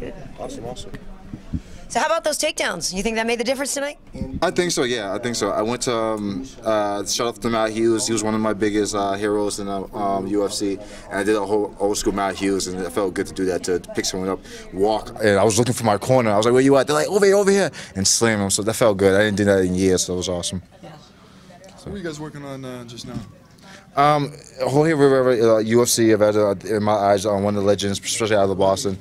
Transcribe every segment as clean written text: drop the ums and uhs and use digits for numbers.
Good. Awesome, awesome. So how about those takedowns? You think that made the difference tonight? I think so, yeah, I think so. I went to, shout out to Matt Hughes. He was one of my biggest heroes in UFC. And I did a whole old school Matt Hughes, and it felt good to do that, to pick someone up, walk. And I was looking for my corner. I was like, where you at? They're like, over here, and slam him. So that felt good. I didn't do that in years, so it was awesome. Yeah. So. What are you guys working on just now? Jorge Rivera, UFC event, in my eyes, one of the legends, especially out of Boston.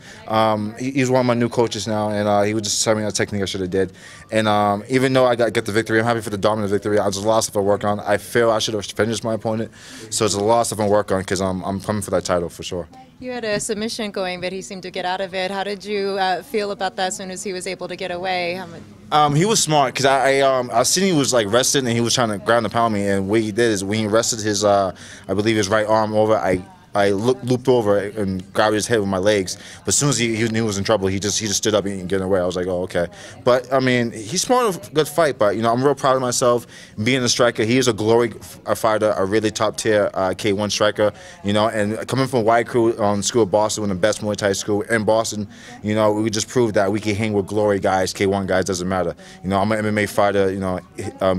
He's one of my new coaches now, and he was just telling me a technique I should have did. And even though I get the victory, I'm happy for the dominant victory. There's a lot of stuff I work on. I feel I should have finished my opponent, so there's a lot of stuff I work on because I'm coming for that title for sure. You had a submission going, but he seemed to get out of it. How did you feel about that as soon as he was able to get away? He was smart because I seen he was like resting and he was trying to ground and pound me, and what he did is when he rested his I believe his right arm over, I looped over and grabbed his head with my legs. But as soon as he knew he was in trouble, he just stood up and getting away. I was like, oh, okay. But I mean, he's smart enough, good fight. But I'm real proud of myself being a striker. He is a glory fighter, a really top tier K1 striker. And coming from White Crew School of Boston, one of the best Muay Thai school in Boston. We just proved that we can hang with glory guys, K1 guys. Doesn't matter. I'm an MMA fighter.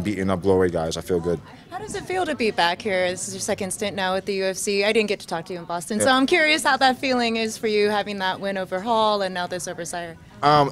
Beating up glory guys. I feel good. How does it feel to be back here? This is your second stint now with the UFC. I didn't get to talk to you in Boston, so I'm curious how that feeling is for you, having that win over Hall and now this over Siyar.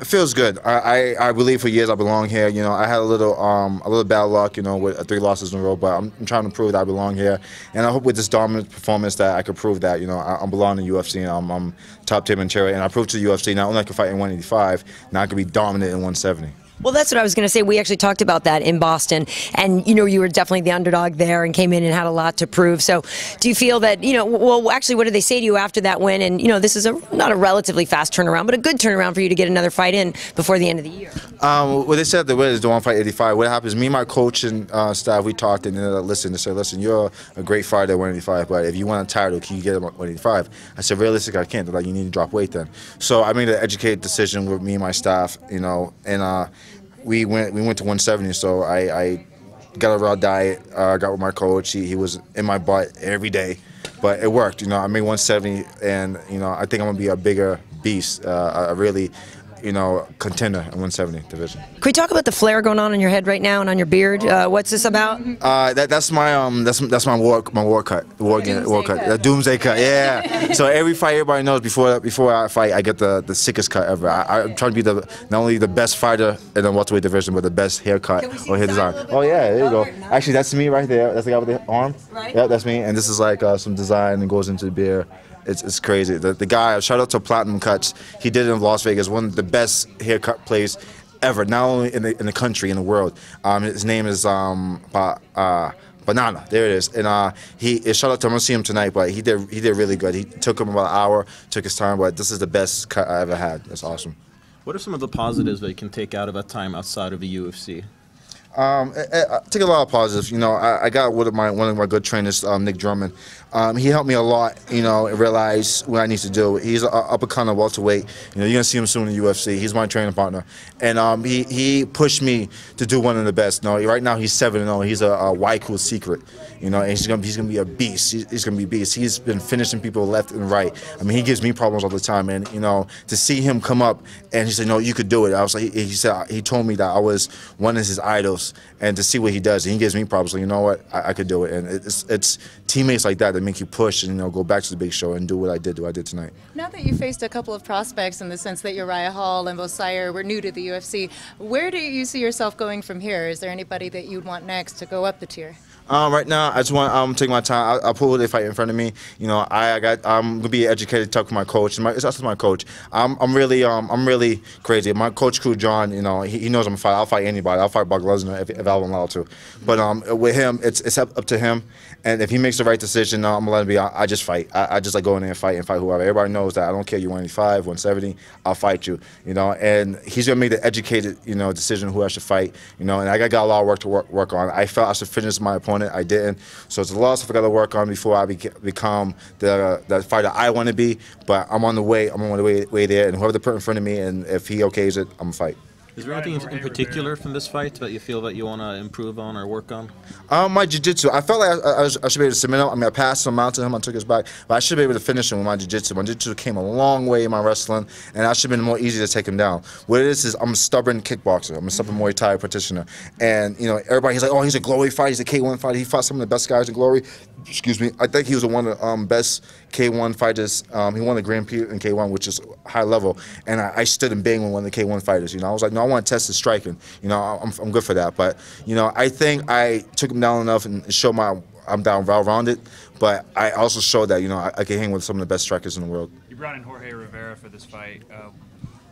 It feels good. I believe for years I belong here. I had a little bad luck, with 3 losses in a row, but I'm trying to prove that I belong here. And I hope with this dominant performance that I could prove that, I belong in the UFC and I'm top tier material. And I proved to the UFC not only I can fight in 185, now I can be dominant in 170. Well, that's what I was going to say. We actually talked about that in Boston, and you were definitely the underdog there and came in and had a lot to prove. So do you feel that, well, actually, what did they say to you after that win? And, this is not a relatively fast turnaround, but a good turnaround for you to get another fight in before the end of the year. What they said the win is the one fight 85. What happens, me and my coach and staff, we talked and they said, listen, you're a great fighter at 185, but if you want a title, can you get him at 185? I said, realistically, I can't. They're like, you need to drop weight then. So I made an educated decision with me and my staff, and we went to 170, so I got a raw diet, got with my coach. He was in my butt every day, but it worked. I made 170, and I think I'm gonna be a bigger beast, a really contender in 170 division. Can we talk about the flare going on in your head right now and on your beard? What's this about? That's my war cut, the Doomsday cut. Yeah. So every fight, everybody knows before I fight, I get the sickest cut ever. I'm trying to be not only the best fighter in the welterweight division, but the best haircut or hair design. Oh yeah, there you go. Actually, that's me right there. That's the guy with the arm. Right. Yeah, that's me. And this is like some design that goes into the beard. It's crazy. The guy, shout out to Platinum Cuts, he did it in Las Vegas, one of the best haircut place ever, not only in the country, in the world. His name is Banana, there it is. And shout out to him, I'm gonna see him tonight, but he did really good. He took him about an hour, took his time, but this is the best cut I ever had. That's awesome. What are some of the positives that you can take out of a time outside of the UFC? I take a lot of positives. I got one of my good trainers, Nick Drummond. He helped me a lot, realize what I need to do. He's an upper-kind welterweight. You're going to see him soon in the UFC. He's my training partner. And he pushed me to do one of the best. Right now he's 7-0. He's a White Crew secret. And he's gonna be a beast. He's gonna be a beast. He's been finishing people left and right. I mean, he gives me problems all the time. And to see him come up and he said, "No, you could do it." I was like, he told me that I was one of his idols, and to see what he does, and he gives me problems. So you know what, I could do it. And it's teammates like that make you push and go back to the big show and do what I did tonight. Now that you faced a couple of prospects in the sense that Uriah Hall and Siyar were new to the UFC, where do you see yourself going from here? Is there anybody that you'd want next to go up the tier? Right now, I just want to take my time. I'll put who they fight in front of me. I'm gonna be educated, talk to my coach. It's also my coach. I'm really crazy. My coach, Crew John, he knows I'm a fighter. I'll fight anybody. I'll fight Brock Lesnar if I'm allowed to. But with him, it's up to him. And if he makes the right decision, I'm gonna let him be. I just fight. I just like go in there and fight whoever. Everybody knows that I don't care. You 185, 170, I'll fight you. And he's gonna make the educated, decision who I should fight. And I got a lot of work to work on. I felt I should finish my opponent. I didn't. So it's a lot of stuff I got to work on before I become the fighter I want to be. But I'm on the way. I'm on the way there. And whoever they put in front of me, and if he okays it, I'm gonna fight. Is there anything in particular from this fight that you feel that you want to improve on or work on? My jiu-jitsu. I felt like I should be able to submit him. I mean, I passed him, mounted him, I took his back, but I should be able to finish him with my jiu-jitsu. My jiu-jitsu came a long way in my wrestling, and I should have been more easy to take him down. What it is I'm a stubborn kickboxer. I'm a stubborn Muay Thai practitioner. And, you know, everybody's like, oh, he's a Glory fighter. He's a K1 fighter. He fought some of the best guys in Glory. Excuse me. I think he was one of the best K1 fighters. He won the Grand Prix in K1, which is high level. And I stood and banged with one of the K1 fighters. You know, I was like, no, I want to test his striking. You know, I'm good for that. But, you know, I think I took him down enough and showed I'm down well-rounded. But I also showed that, you know, I can hang with some of the best strikers in the world. You brought in Jorge Rivera for this fight.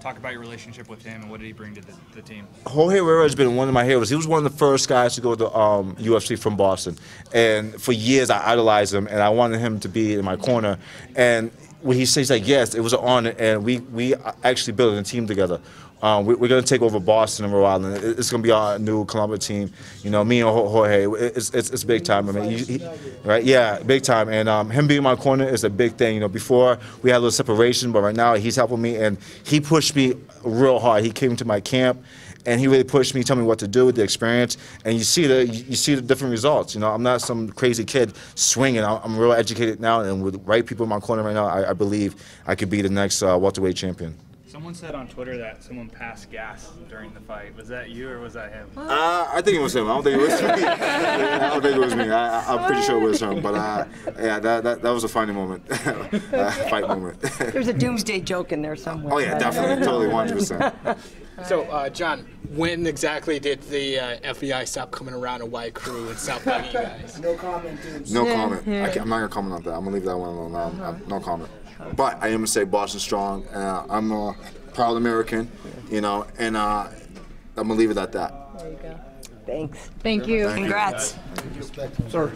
Talk about your relationship with him and what did he bring to the team? Jorge Rivera has been one of my heroes. He was one of the first guys to go to UFC from Boston. And for years I idolized him and I wanted him to be in my corner. And when he says like, yes, it was an honor, and we actually built a team together. We're going to take over Boston in Rhode Island. It's going to be our new Columbia team. You know, me and Jorge, it's big time. I mean, right? Yeah, big time. And him being in my corner is a big thing. You know, before we had a little separation, but right now he's helping me, and he pushed me real hard. He came to my camp, and he really pushed me, told me what to do with the experience, and you see the different results. You know, I'm not some crazy kid swinging. I'm real educated now, and with the right people in my corner right now, I believe I could be the next welterweight champion. Someone said on Twitter that someone passed gas during the fight. Was that you or was that him? I think it was him. I don't think it was me. I don't think it was me. I'm pretty sure it was him. But yeah, that was a funny moment, fight moment. There's a Doomsday joke in there somewhere. Oh yeah, definitely, totally, 100%. So, John, when exactly did the FBI stop coming around a white crew and stop bugging you guys? No comment, dude. No comment. I'm not gonna comment on that. I'm gonna leave that one alone. No comment. But I am gonna say Boston strong. I'm a proud American, you know, and I'm gonna leave it at that. There you go. Thanks. Thank you. Congrats. Sir.